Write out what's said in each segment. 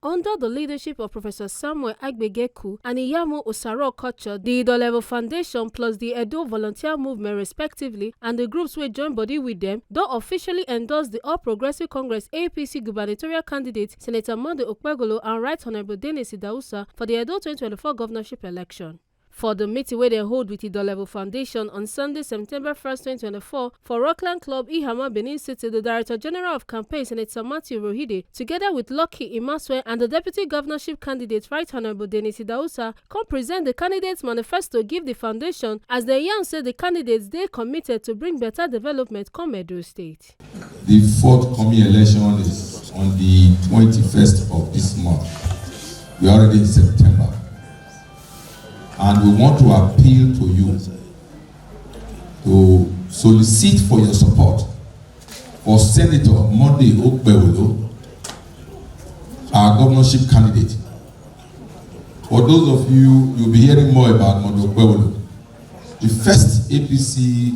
Under the leadership of Professor Samuel Agbegeku and Iyamu Osaro Okocha, the Idolevbo Foundation plus the Edo Volunteer Movement respectively and the groups wey join body with them don officially endorse the All Progressive Congress APC gubernatorial candidate Senator Okpehbolo and Right Honorable Idahosa for the Edo 2024 governorship election. For the meeting wey they hold with the Idolevbo Foundation on Sunday, September 1st, 2024, for Rockland Club, Ihama, Benin City, the Director General of Campaign, Senator Matthew Rohide, together with Lucky Imaswe and the Deputy Governorship candidate, Right Honorable Idahosa, come present the candidates' manifesto give the foundation as they yarn say the candidates they committed to bring better development come Edo State. The forthcoming election is on the 21st of this month. We are already in September. And we want to appeal to you to solicit for your support for Senator Okpehbolo, our governorship candidate. For those of you, you'll be hearing more about Okpehbolo, the first APC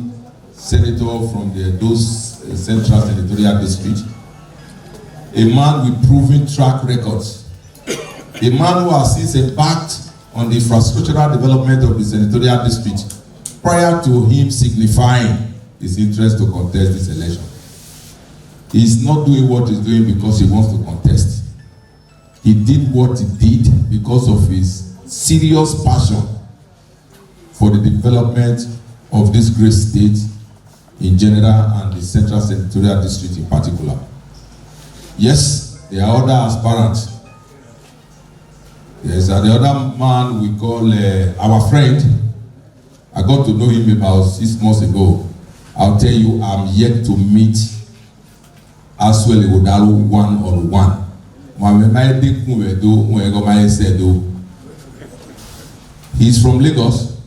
senator from the Edo Central Senatorial District, a man with proven track records, a man who has since embarked on the infrastructural development of the senatorial district prior to him signifying his interest to contest this election. He is not doing what he's doing because he wants to contest. He did what he did because of his serious passion for the development of this great state in general and the central senatorial district in particular. Yes, there are other aspirants. There's the other man we call our friend. I got to know him about 6 months ago. I'll tell you, I'm yet to meet Aswele Odalo one-on-one. He's from Lagos.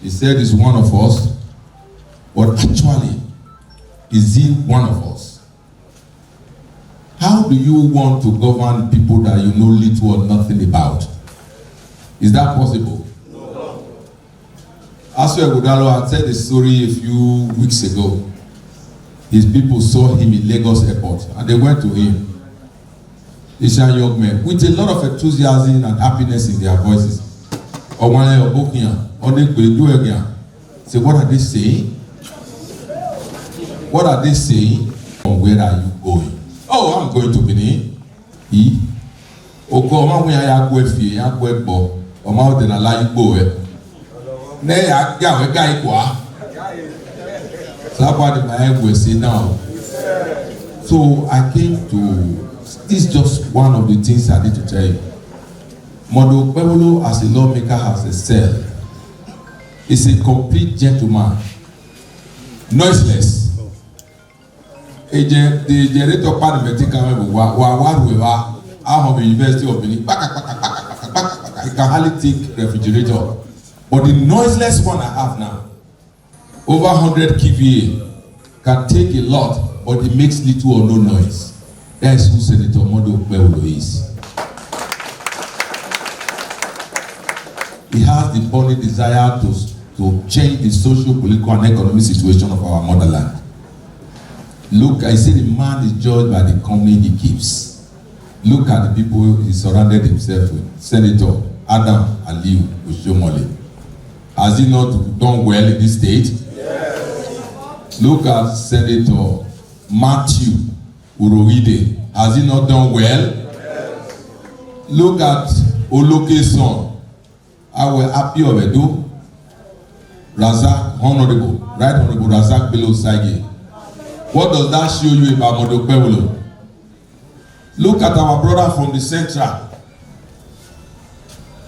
He said he's one of us, but actually, is he one of us? How do you want to govern people that you know little or nothing about? Is that possible? No. Aswele Odalo had said a story a few weeks ago. His people saw him in Lagos airport and they went to him. Asian young men with a lot of enthusiasm and happiness in their voices. Say, what are they saying? What are they saying? Where are you going? Oh, I'm going to Benin. He? Oko ma wi ya go efie ya go ebo. O ma o de na la igbo e. Ne ya ga we ga ikwa. Somebody my head will say now. So I came to, this is just one of the things I need to tell you. Okpehbolo as a lawmaker has excelled. He's a complete gentleman. Noiseless. The generator parliamentary out of the University of Benin. He can hardly take refrigerator. But the noiseless one I have now, over 100 kVA, can take a lot, but it makes little or no noise. That's who Senator Okpehbolo is. He has the burning desire to change the social, political, and economic situation of our motherland. Look, I say the man is judged by the company he keeps. Look at the people he surrounded himself with. Senator Adam Aliu Oshomole. Has he not done well in this state? Yes. Look at Senator Matthew Rohide. Has he not done well? Yes. Look at Oloke's son. I will happy of Edo. Razak Honorable, Right Honorable Razak Bello Sage. What does that show you about Okpehbolo? Look at our brother from the central.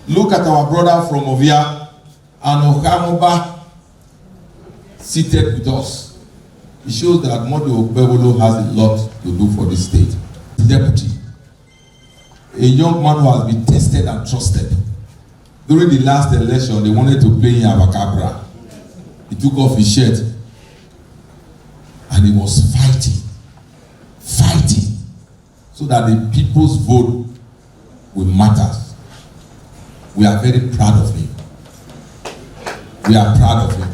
Look at our brother from Ovia and Okamoba seated with us. It shows that Okpehbolo has a lot to do for this state. Deputy, a young man who has been tested and trusted. During the last election, they wanted to play in Abacabra. He took off his shirt and he was fighting, so that the people's vote will matter. We are very proud of him. We are proud of him.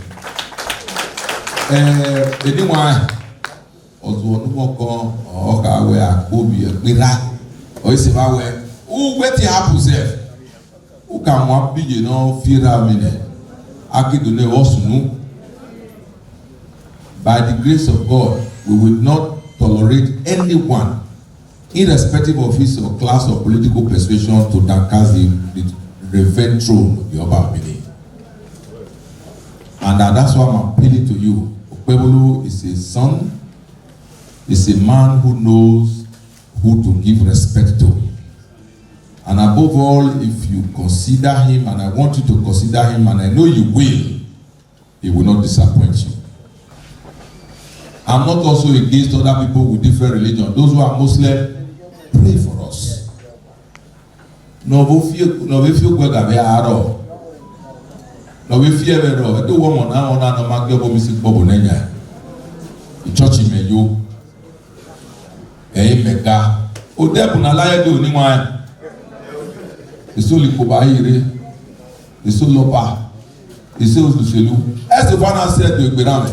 Anyone, also, Or is it where who wait to happen self? Who can one be fear a minute? Akidune Osunu. By the grace of God, we will not tolerate anyone, irrespective of his or class or political persuasion, to dankers the revenge throne of the Oba Abini. And that's why I'm appealing to you. Okpehbolo is a son, is a man who knows who to give respect to. And above all, if you consider him, and I want you to consider him, and I know you will, he will not disappoint you. I'm not also against other people with different religions. Those who are Muslim, pray for us. No, if you go to no, if you ever know, I don't want to make your music bubble. The church in you, mega. O debuna laye do ni wan. Èso lè kó bá yire, èso lọ́pàá, èso òṣèlú. As the father said to Ekperame,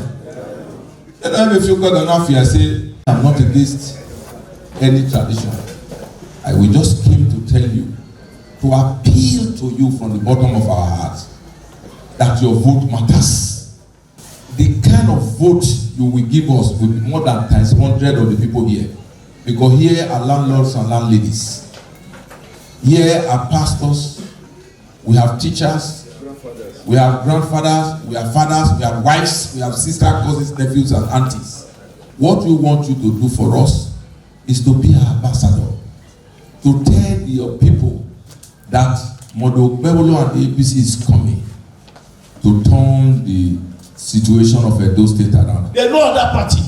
you know, if you got enough, I say, I'm not against any tradition. I will just came to tell you, to appeal to you from the bottom of our hearts, that your vote matters. The kind of vote you will give us will be more than times 100 of the people here. Because here are landlords and landladies. Here are pastors, we have teachers, we have grandfathers, we have fathers, we have wives, we have sisters, cousins, nephews, and aunties. What we want you to do for us is to be our ambassador, to tell your people that Okpehbolo and the APC is coming to turn the situation of Edo State around. There's no other party,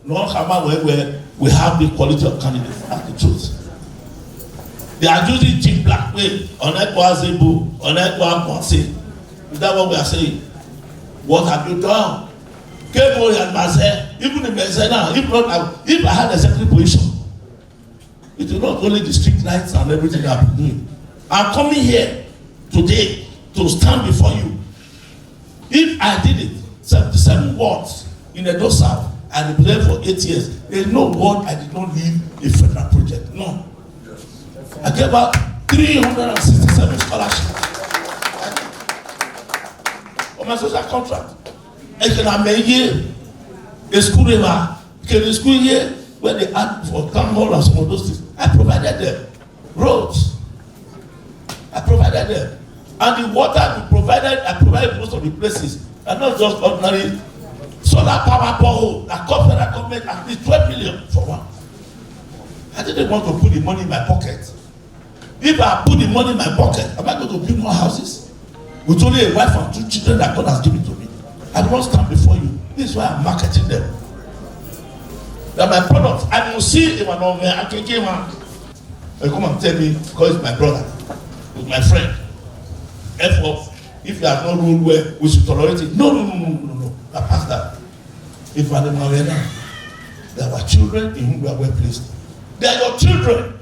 no Hama, where we have the quality of candidates. That's the truth. They are using cheap black way on Okpehbolo, on Okpehbolo. Is that what we are saying? What have you done? Kebo and Marseille, even in Marseille now, if I had a second position, it will not only the street lights and everything I've been doing. I'm coming here today to stand before you. If I did it, 77 wards in Idahosa, and been there for 8 years, there is no ward I did not leave a federal project. No. I gave out 367 scholarships on my social contract. I can make a school a school here where they add for town hall and some of those things. I provided them roads. I provided them, and the water I provided most of the places, and not just ordinary solar power borehole that cost federal government at least 12 million for one. I didn't want to put the money in my pocket. If I put the money in my pocket, am I going to build more houses? With only a wife and 2 children that God has given to me. I don't stand before you. This is why I'm marketing them. That my products, I will see if I know where I can get one. They come and tell me, because it's my brother, it's my friend. Therefore, if you have no rule where we should tolerate it, no. I pass that. If I don't know where now, there are children in whom we are well placed. They are your children.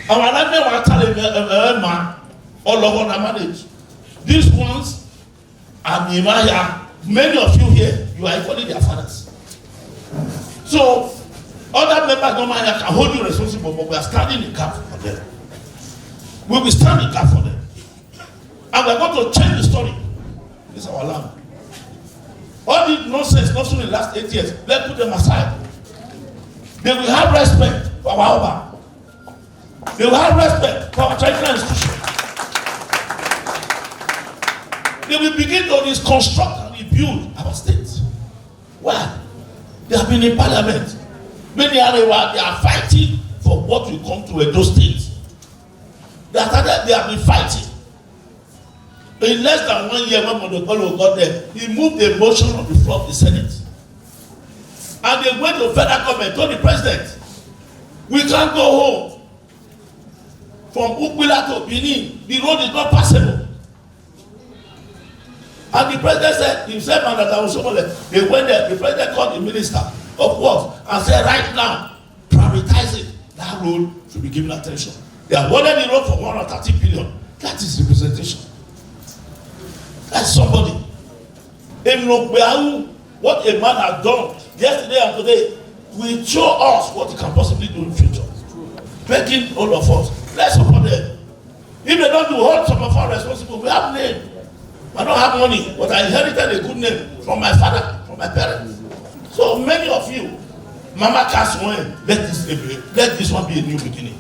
And when I never tell a man, all over the marriage, these ones are Nehemiah. Many of you here, you are equally their fathers. So, other members of Nehemiah can hold you responsible, but we are standing in the gap for them. We will stand in the gap for them. And we are going to change the story. This is our land. All the nonsense, not only in the last 8 years, let's put them aside. They will have respect for our Oba. They will have respect for our traditional institution. They will begin to reconstruct and rebuild our state. Why? They have been in parliament. Many Arewa, they are fighting for what will come to Edo State. They have been fighting. In less than 1 year, when Okpehbolo got there, he moved the motion on the floor of the Senate. And they went to federal government, told the president, we can't go home. From Okpehbolo to Benin, the road is not passable. And the president said himself and that I was someone else. They went there, the president called the minister of works and said, right now, prioritize it. That road should be given attention. They awarded the road for 130 billion. That is representation. That's somebody. In Okpehbolo, what a man has done yesterday and today will show us what he can possibly do in the future. begging all of us, let's support them. If they don't do, hold some of us responsible. We have name. I don't have money, but I inherited a good name from my father, from my parents. So many of you, Mama cast one, let this one be a new beginning.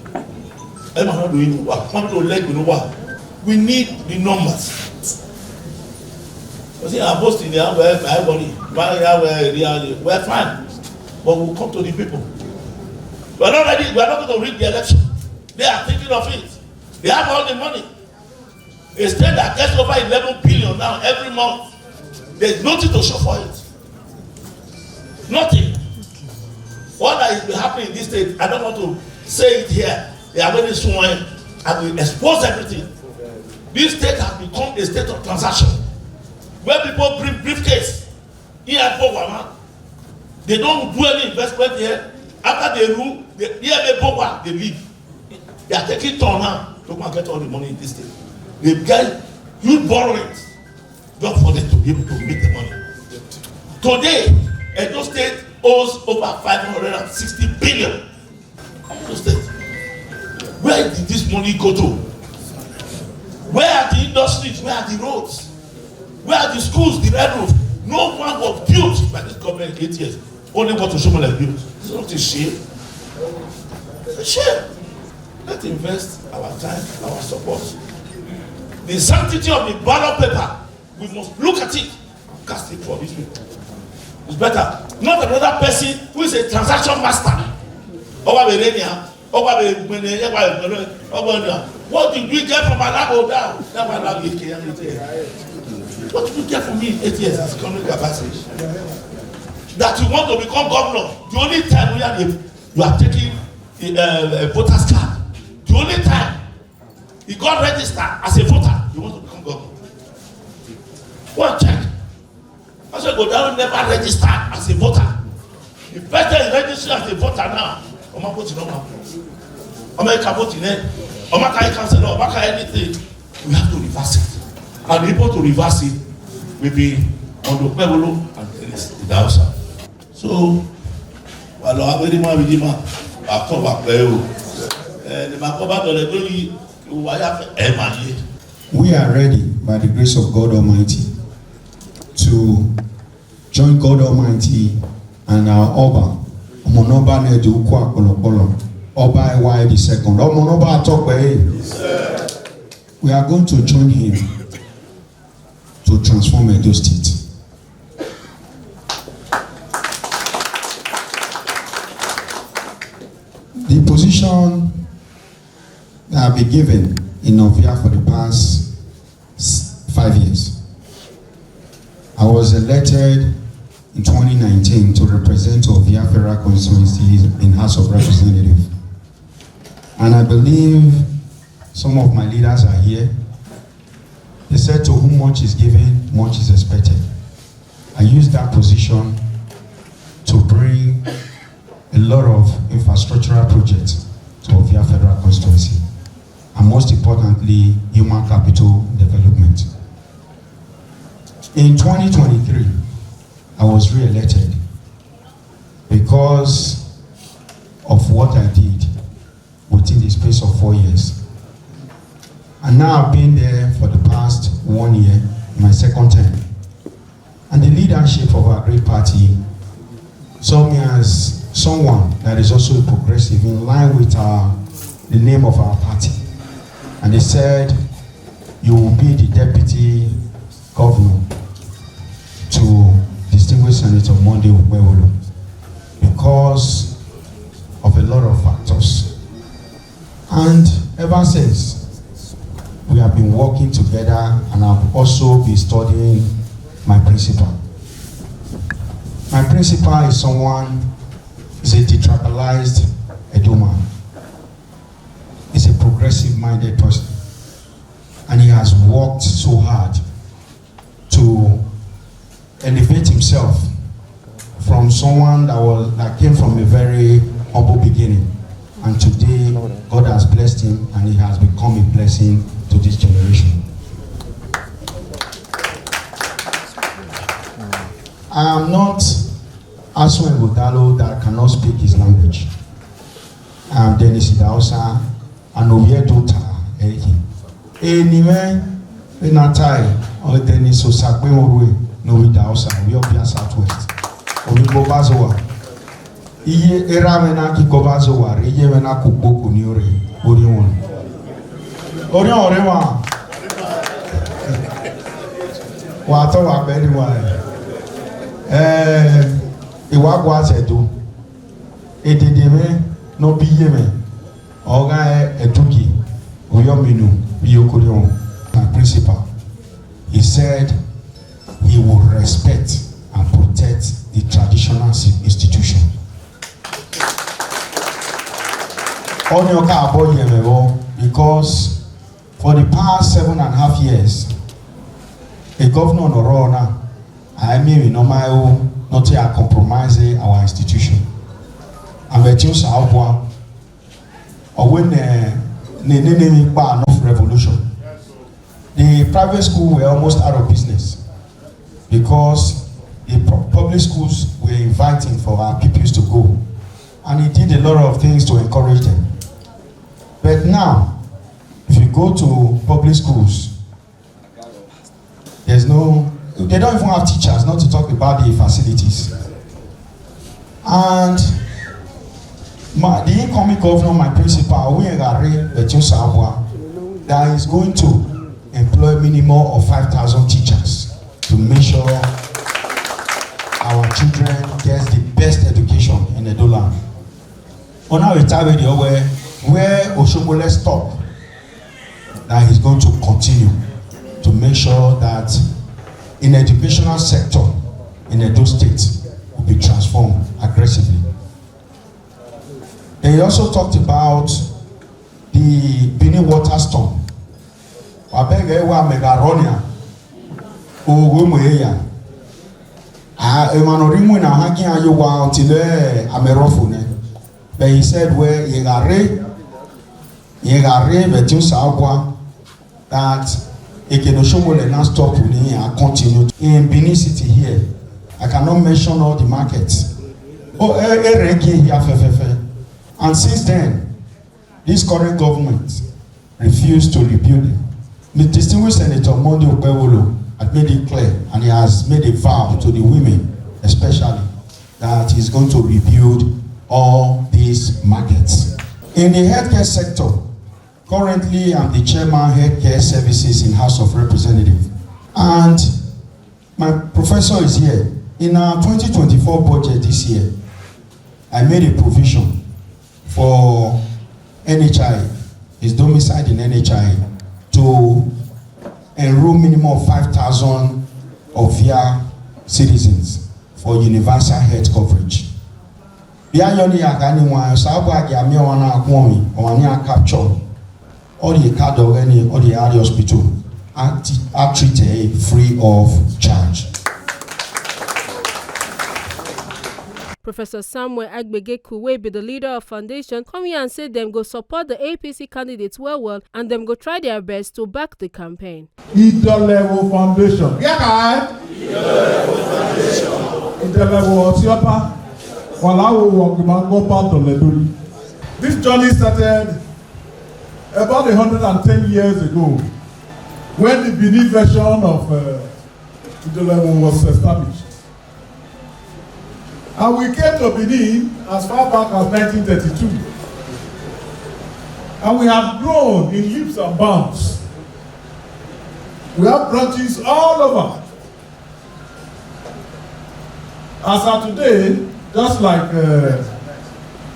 We need the numbers. You see, I'm boasting there, we're fine, but we'll come to the people. We're not ready, we're not going to rig the election. They are thinking of it. They have all the money. A state that gets over 11 billion now every month, there's nothing to show for it. Nothing. What has been happening in this state, I don't want to say it here. They are very sworn and will expose everything. This state has become a state of transaction where people bring briefcase here at Bogwama. They don't do any investment here. After they rule, they leave. They are taking turn now to get all the money in this state. They get huge borrowings just for them to be able to make the money. Today, Edo State owes over 560 billion. Edo State. Where did this money go to? Where are the industries? Where are the roads? Where are the schools, the red roof? No one was built by this government in 8 years. Only what Oshomole built. It's not a shame. It's a shame. Let's invest our time, our support. The sanctity of the ballot paper, we must look at it, cast it for these people. It's better. Not another person who is a transaction master. What did we get from Alabo down? What did we get from me in 8 years as economic capacity? That you want to become governor, the only time you are taking a voter's card, the only time he got registered as a voter, you want to become governor. Go and check. I said, go down, never registered as a voter. The person is registered as a voter now. Anything. We have to reverse it. And able to reverse it will be on the Okpehbolo and Idahosa. So, we are ready, by the grace of God Almighty, to join God Almighty and our Oba, Omonoba Nedu Kwa Kolokolo, Oba Ewa the second, Omonoba Atokwe. We are going to join him to transform Edo State. The position that I've been given in Novia for the past 5 years. I was elected in 2019 to represent Ovia Federal Constituency in House of Representatives. And I believe some of my leaders are here. They said to whom much is given, much is expected. I used that position to bring a lot of infrastructural projects to Ovia Federal Constituency. And most importantly, human capital development. In 2023, I was re-elected because of what I did within the space of 4 years. And now I've been there for the past 1 year, my second term. And the leadership of our great party saw me as someone that is also progressive in line with the name of our party. And they said, you will be the deputy governor to distinguished Senator Monday Okpehbolo because of a lot of factors. And ever since, we have been working together, and I've also been studying my principal. My principal is someone, is a detribalized Edo man. He's a progressive-minded person. And he has worked so hard to elevate himself from someone that came from a very humble beginning. And today, God has blessed him, and he has become a blessing to this generation. I am not Asun Egodalo that cannot speak his language. Dennis Idahosa, and Oviedota. Anyway, in a time, all Dennis Osakwe Orwe, no Idahosa, we are Southwest. Ovibo Bazoa. Iye Eramena Kikobazoa, Yemena Kuboku Nure, Orion. Orion Orewa. Water wa very well. Iwagwa Zedo. Edeme no be yeme. Oga Eduki. Oyominu. Biyokurion. My principal. He said he would respect and protect the traditional institution. Onyoka abo yemebo because for the past 7.5 years, a governor Norona, I mean, no my not to compromise our institution. And the things are or when the revolution, the private schools were almost out of business because the public schools were inviting for our pupils to go, and he did a lot of things to encourage them. But now, if you go to public schools, there's no, they don't even have teachers, not to talk about the facilities. And the incoming governor, my principal, that is going to employ minimum of 5,000 teachers to make sure our children get the best education in Edo land. On our retirement, where Oshomole stopped, that he's going to continue to make sure that in the educational sector in Edo State will be transformed aggressively. They also talked about the Bini water storm. Wabegewa megaronia ogwemoya emanorimu na haki ayowa until amerofune. But he said where yegare betin saabwa that Ekenoshomole now stop and continue. In Benin City here, I cannot mention all the markets. And since then, this current government refused to rebuild it. The distinguished Senator Monday Okpehbolo had made it clear, and he has made a vow to the women, especially, that he's going to rebuild all these markets. In the healthcare sector, currently I'm the chairman healthcare services in House of Representatives, and my professor is here. In our 2024 budget this year, I made a provision for NHI, his domicile in NHI, to enroll minimum of 5,000 of their citizens for universal health coverage. Beyond Yakani, Sabwa Yamiana Kwami, or Ania capture all the card or any or the area hospital are treated free of charge. Professor Samuel Agbegeku, wey be the leader of foundation, come here and say them go support the APC candidates well and them go try their best to back the campaign. Idolevbo Foundation. Yeah, Idolevbo Foundation. Idolevbo Otiopa. Walawo Wakimangopa Doledoli. This journey started about 110 years ago when the Benin version of Idolevbo was established. And we came to Benin as far back as 1932. And we have grown in leaps and bounds. We have branches all over. As of today, just like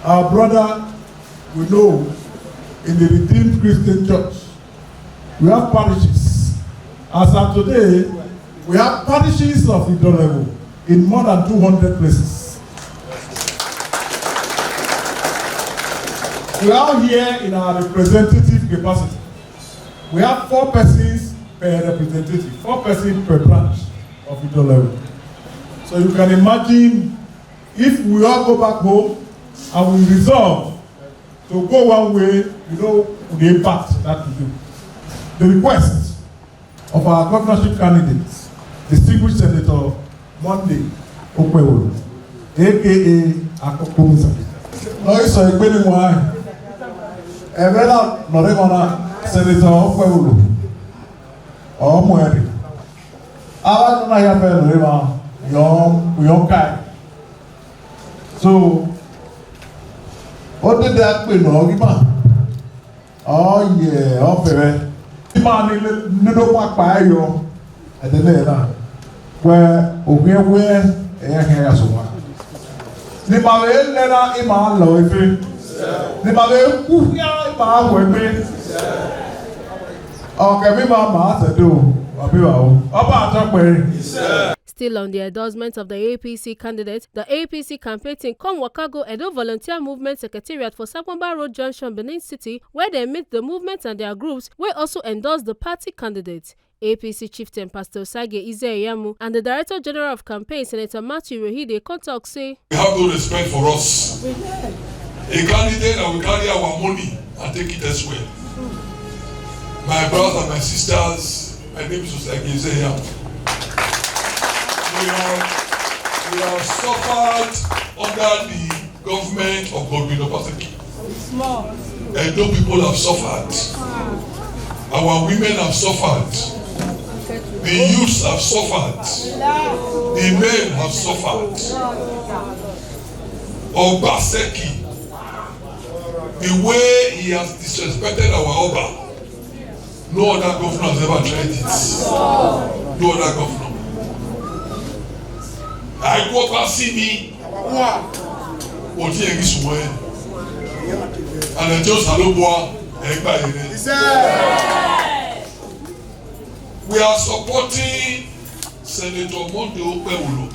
our brother we know in the Redeemed Christian Church, we have parishes. As of today, we have parishes of Idolevbo in more than 200 places. We are here in our representative capacity. We have 4 persons per representative, 4 persons per branch of Idolevbo. So you can imagine if we all go back home and we resolve to go one way, you know the impact that we do. The request of our governorship candidates, distinguished Senator Monday Okpehbolo, aka Akoko Musa. Evela Noremana, Senator Okpehbolo, or Moeri. I don't have a river, young guy. So, what did that mean, Ogima? Oh, yeah, okay. Man, no more by you at the letter where where a so the Malay letter in my life. The Malay who ya my way. Okay, me mama do. Still on the endorsement of the APC candidate, the APC campaign team come Wakago Edo Volunteer Movement Secretariat for Sakwamba Road Junction, Benin City, where they meet the movement and their groups, where also endorse the party candidate. APC chieftain Pastor Sage Ize-Eyamu and the Director General of Campaign, Senator Matthew Rohide, contact say, "We have no respect for us. A candidate that will carry our money and take it elsewhere. My brothers and my sisters, my name is Sage Ize-Eyamu. We have suffered under the government of Governorship. Edo people have suffered. Our women have suffered. The youths have suffered. The men have suffered. Obaseki, the way he has disrespected our Oba, no other governor has ever tried it. No other governor. I go back see me. What he is doing, and I just hello boy. We are supporting Senator Okpehbolo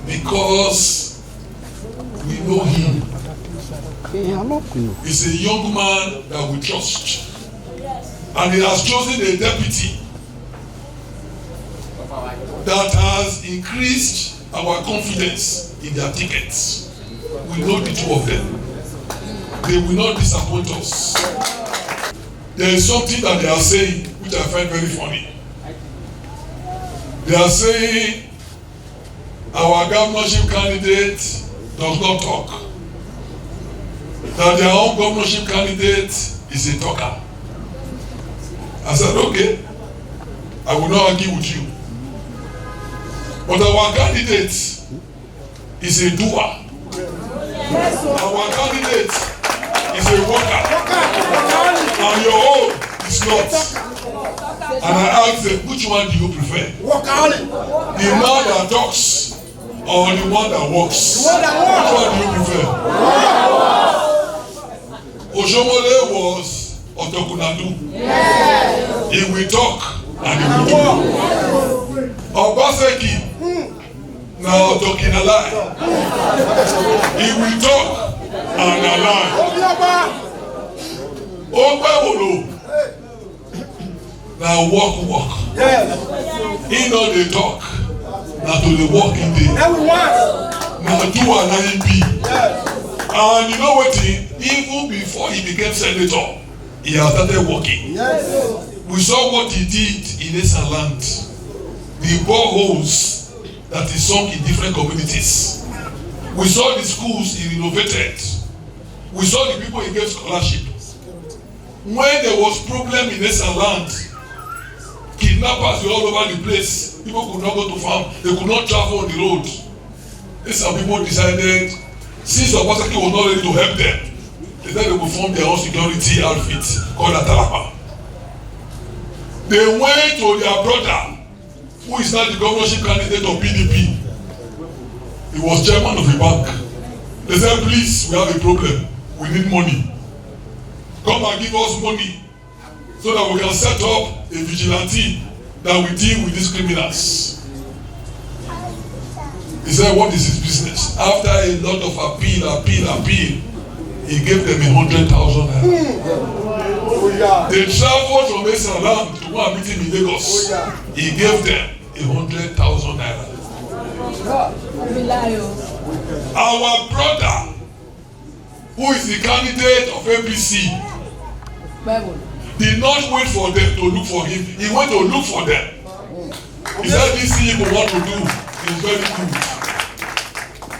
because we know him. He's a young man that we trust, and he has chosen a deputy that has increased our confidence in their tickets. We know the two of them. They will not disappoint us. There is something that they are saying which I find very funny. They are saying our governorship candidate does not talk. That their own governorship candidate is a talker. I said, okay, I will not argue with you. But our candidate is a doer. Our candidate is a worker. And your own is not. And I ask them, which one do you prefer? The man that talks or the one that walks? Which one do you prefer? Oshomole was Otokunadu. He will talk and he will do. Obaseki now talking a lie. He will talk and a lie. Okpehbolo now walk. He know they talk. Now to the walking day. Now do an IMP. And you know what? Even before he became senator, he has started working. We saw what he did in Esaland. The boreholes that he sunk in different communities. We saw the schools he renovated. We saw the people he gave scholarship. When there was problem in Esaland, kidnappers were all over the place. People could not go to farm. They could not travel on the road. Some people decided, since Obaseki was not ready to help them, they said they would form their own security outfit called Atalapa. They went to their brother, who is now the governorship candidate of PDP. He was chairman of a bank. They said, please, we have a problem. We need money. Come and give us money so that we can set up a vigilante that will deal with these criminals. He said, what is his business? After a lot of appeal, he gave them 100,000 naira. They traveled from Esaland to go and meet him in Lagos. He gave them 100,000 naira. Our brother, who is the candidate of APC, did not wait for them to look for him. He went to look for them. He said, this thing you want to do is very good.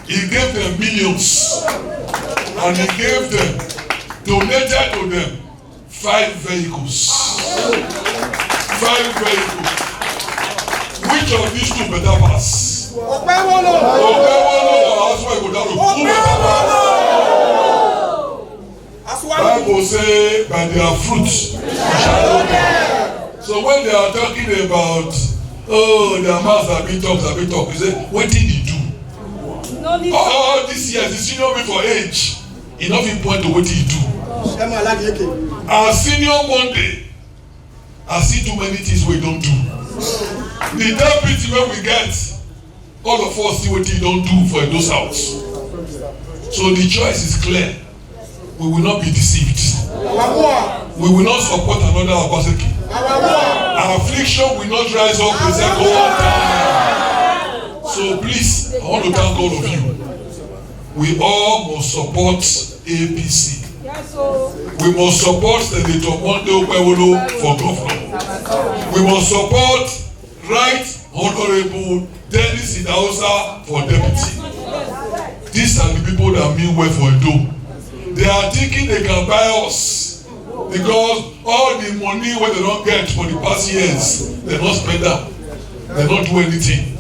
He gave them millions, and he gave them donated to them 5 vehicles. 5 vehicles. Which of these two better pass? Okpehbolo or Aswa Bible say by their fruit shall know them. So when they are talking about their mouths have been talk, you say, what did he do? All these years, the senior me for age, enough in point to what he do. As senior Monday, I see too many things we don't do. The deputy when we get, all of us see what he don't do for those house. So the choice is clear. We will not be deceived. We will not support another Obaseki. Our affliction will not rise up the second time. So please, I want to thank all of you. We all must support APC. We must support Senator Okpehbolo for governor. We must support Right Honorable Dennis Idahosa for deputy. These are the people that mean well for Edo. They are thinking they can buy us because all the money wey they don't get for the past years, they don't spend am. They don't do anything.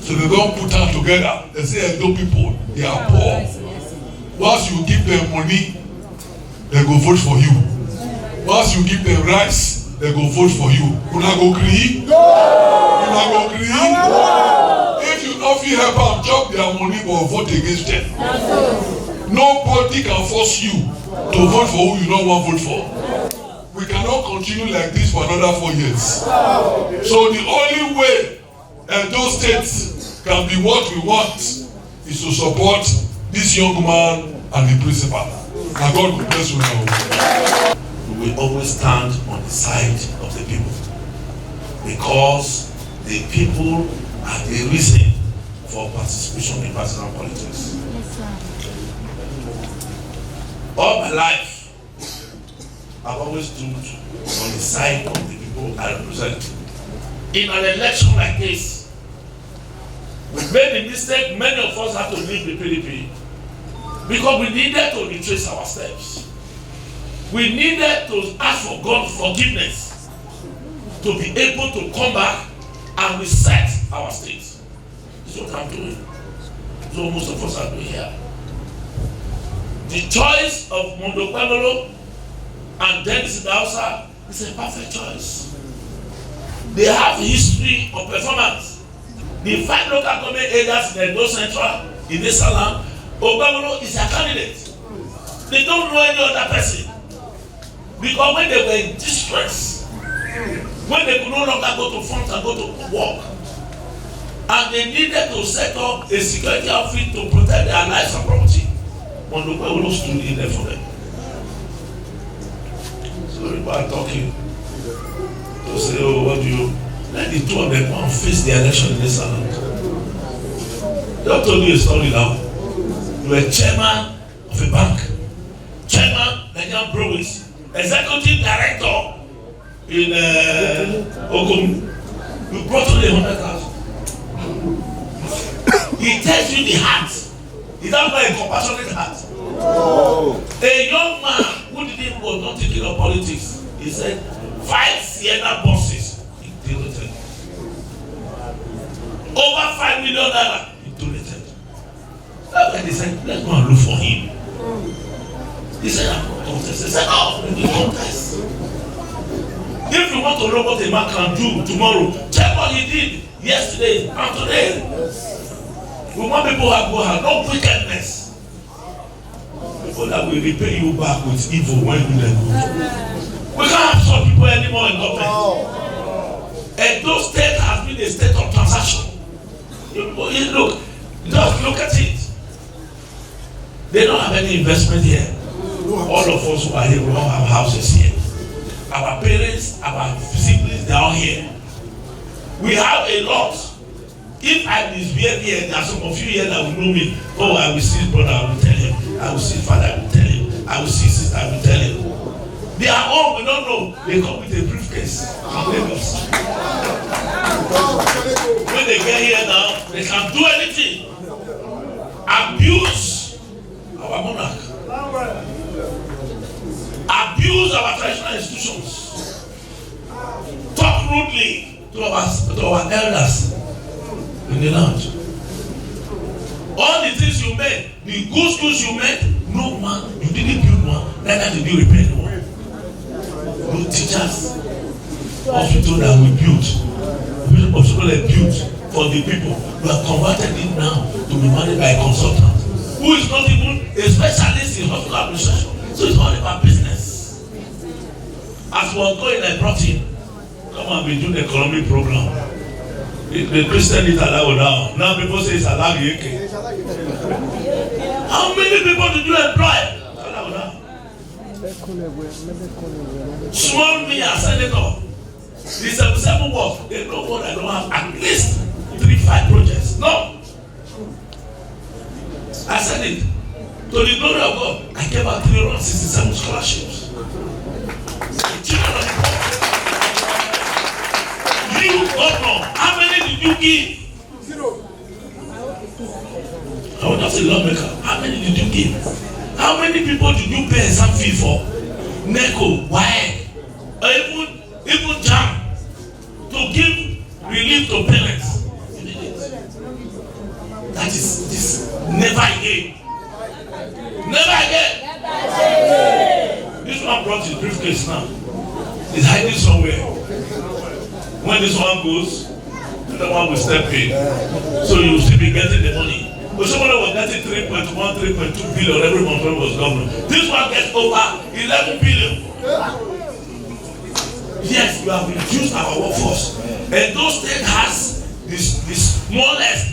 So they don't put am together. They say Edo people, they are poor. Once you give them money, they go vote for you. Once you give them rice, they go vote for you. Una go gree? Una go gree? If you don't feel help am chop their money but vote against them. Nobody can force you to vote for who you don't want to vote for. We cannot continue like this for another 4 years. So the only way Edo State can be what we want is to support this young man and the principal. And God will bless you now. We will always stand on the side of the people because the people are the reason for participation in personal politics. All my life, I've always stood on the side of the people I represent. In an election like this, we made the mistake many of us had to leave the PDP because we needed to retrace our steps. We needed to ask for God's forgiveness to be able to come back and reset our state. This is what I'm doing. So most of us are doing here. The choice of Okpehbolo and Dennis Idahosa is a perfect choice. They have a history of performance. The 5 local government areas in Edo Central, in this land, Okpehbolo is their candidate. They don't know any other person. Because when they were in distress, when they could no longer go to front and go to work, and they needed to set up a security outfit to protect their lives and property, Okpehbolo stood in there for them. So people are talking to say, oh, what do you? Let the two of them go and face the election in this land. They told you a story now. You were chairman of a bank, chairman Nigerian Breweries, executive director in Ogun. You brought only 100,000. He tells you the heart. Is that not a compassionate heart? Oh. A young man who was not thinking of politics, he said, 5 Sienna buses, he donated. Over 5 million naira, he donated. That's why they said, let's go and look for him. He said, I'm going to contest. They said, no, we will contest. If you want to know what a man can do tomorrow, check what he did yesterday and today. We want people who have no wickedness. People that will repay you back with evil when you let go. We can't have some people anymore in government. And those states have been a state of transaction. Look, just look at it. They don't have any investment here. All of us who are here, we all have houses here. Our parents, our siblings, they are all here. We have a lot. If I misbehave here, there are some of you here that will know me. Oh, I will see his brother, I will tell him. I will see his father, I will tell him. I will see his sister, I will tell him. They are all, we don't know. They come with a briefcase from Lagos. When they get here now, they can do anything. Abuse our monarch. our traditional institutions. Talk rudely to our elders in the land. All the things you made, the good schools you made, no one, you didn't build one, neither did you repair one. No teachers, hospital that we built, hospital that built for the people, we have converted it now to be managed by a consultant who is not even a specialist in hospital administration. So it's all about business. As we are going, I brought in, come and be doing the economic program. The Christian is allowed now. Now people say it's allowed. How many people did you employ? Allowed now. Small me as senator. The 77 works. They know what I don't have at least 3-5 projects. No. I said it. To the glory of God, I gave out 367 scholarships. The children of the poor. You, governor, how many did you give? 0. I was just a lawmaker. How many did you give? How many people did you pay exam fee for? NECO, why? Or even JAM to give relief to parents. That is this. Never again. Never again. This one brought his briefcase now. He's hiding somewhere. When this one goes, the other one will step in. So you will still be getting the money. But somebody was getting 3.1, 3.2 billion every month when he was governor. This one gets over 11 billion. Yes, you have reduced our workforce. And those states has the smallest,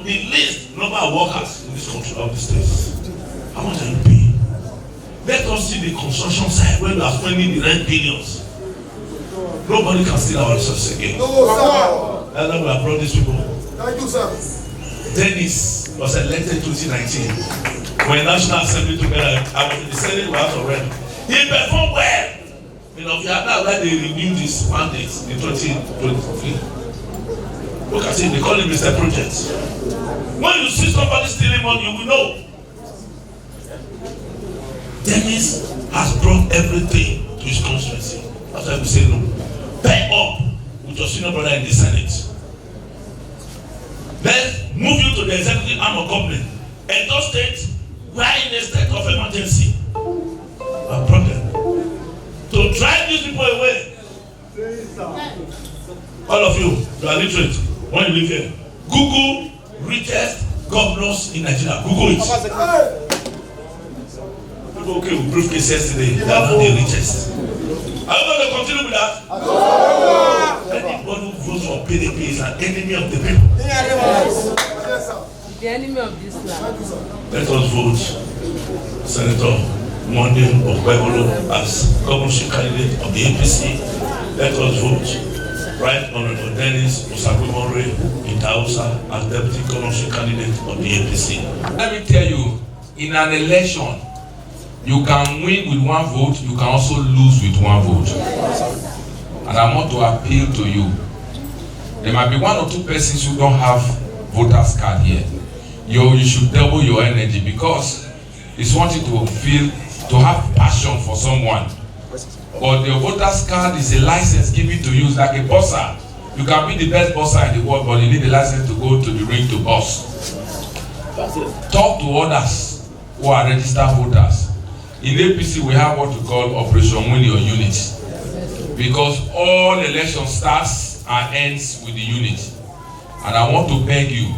the least number of workers in this country of the states. How much are you paying? Let us see the construction side where we are spending the rent billions. Nobody can steal our resources again. No, sir. That's why we have brought these people. Thank you, sir. Dennis was elected in 2019. When National Assembly together, I was in the Senate, we have already. He performed well. You know, that's why they renewed his mandate in 2023. Look at him, they call him Mr. Project. When you see somebody stealing money, you will know. Dennis has brought everything to his constituency. That's why we say no. Pay up with your senior brother in the Senate. Let's move you to the executive arm of government. And those states, we are in a state of emergency. A problem. To drive these people away. All of you are literate. When you live here, Google richest governors in Nigeria. Google it. People okay with briefcase yesterday, they are not the richest. Are you going to continue with that? Anybody who votes for PDP is an enemy of the people. The enemy of this land. Let us vote Senator Monday Okpehbolo as governorship candidate of the APC. Let us vote Right Honorable Dennis Osagumore Idahosa as deputy governorship candidate of the APC. Let me tell you, in an election, you can win with one vote, you can also lose with one vote. And I want to appeal to you. There might be 1 or 2 persons who don't have voters card here. You should double your energy because it's wanting to have passion for someone. But the voters card is a license given to you. It's like a bosser. You can be the best bosser in the world, but you need a license to go to the ring to boss. Talk to others who are registered voters. In APC, we have what we call Operation Win Your Unit. Because all election starts and ends with the unit. And I want to beg you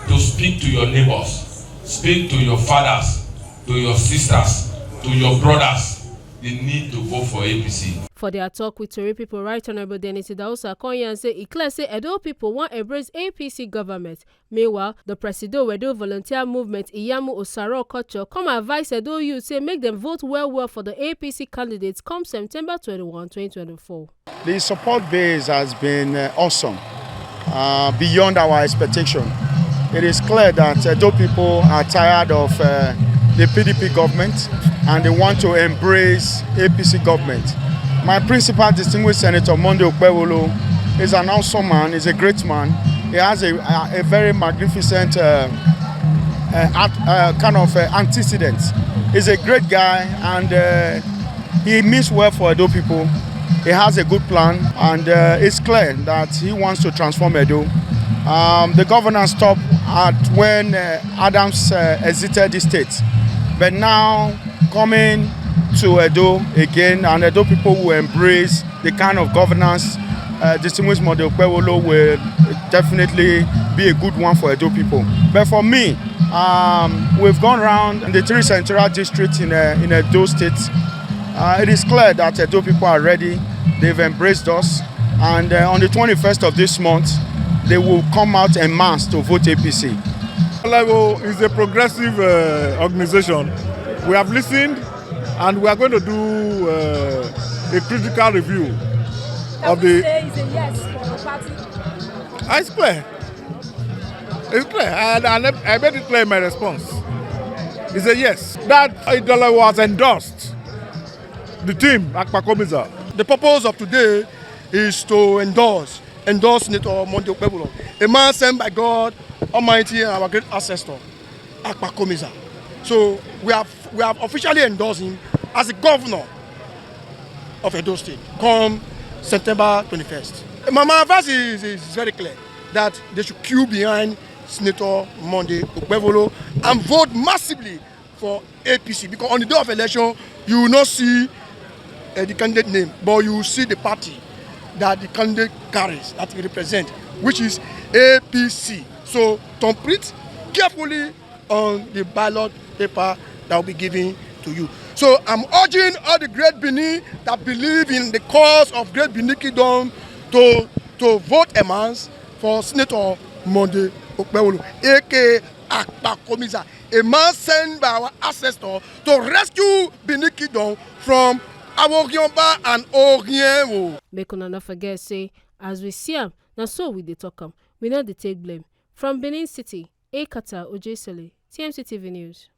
to speak to your neighbors, speak to your fathers, to your sisters, to your brothers. They need to vote for APC. For their talk with Tori people, Right Honorable Dennis Idahosa Konya say e clear say Edo people want embrace APC government. Meanwhile, the Presido Edo volunteer movement Iyamu Osaro Okocho come advise Edo youth say make them vote well for the APC candidates come September 21, 2024. The support base has been awesome, beyond our expectation. It is clear that Edo people are tired of the PDP government and they want to embrace APC government. My principal distinguished Senator Monday Okpehbolo is an awesome man, he's a great man. He has a very magnificent kind of antecedent. He's a great guy and He means well for Edo people. He has a good plan, and it's clear that he wants to transform Edo. The governor stopped at when Adams exited the state, but now coming to Edo again, and Edo people will embrace the kind of governance distinguished Monday Okpehbolo will definitely be a good one for Edo people. But for me, we've gone around in the 3 central districts in Edo State. It is clear that Edo people are ready. They've embraced us, and on the 21st of this month, they will come out en masse to vote APC. Idolevbo is a progressive organization. We have listened, and we are going to do a critical review of the. Say it's a yes for the party. It's clear. It's clear, and I made it clear in my response. It's a yes. That Idolevbo has endorsed the team at Okpehbolo. The purpose of today is to endorse Senator Monday Okpehbolo, a man sent by God Almighty and our great ancestor, Okpehbolo. So we have officially endorsed him as the governor of Edo State come September 21st. My advice is very clear that they should queue behind Senator Monday Okpehbolo and vote massively for APC, because on the day of election you will not see the candidate name, but you will see the party that the candidate carries, that he represents, which is APC. So complete carefully on the ballot paper that will be given to you. So I'm urging all the great Benin that believe in the cause of great Benin Kingdom to vote en masse for Senator Monday Okpehbolo, aka Okpehbolo, a man sent by our ancestor to rescue Benin Kingdom from Awogionba and Orienwo. Make una not forget, say, as we see am, na so we dey talk am. We no dey take blame. From Benin City, Ekata Ojesele, TMC TV News.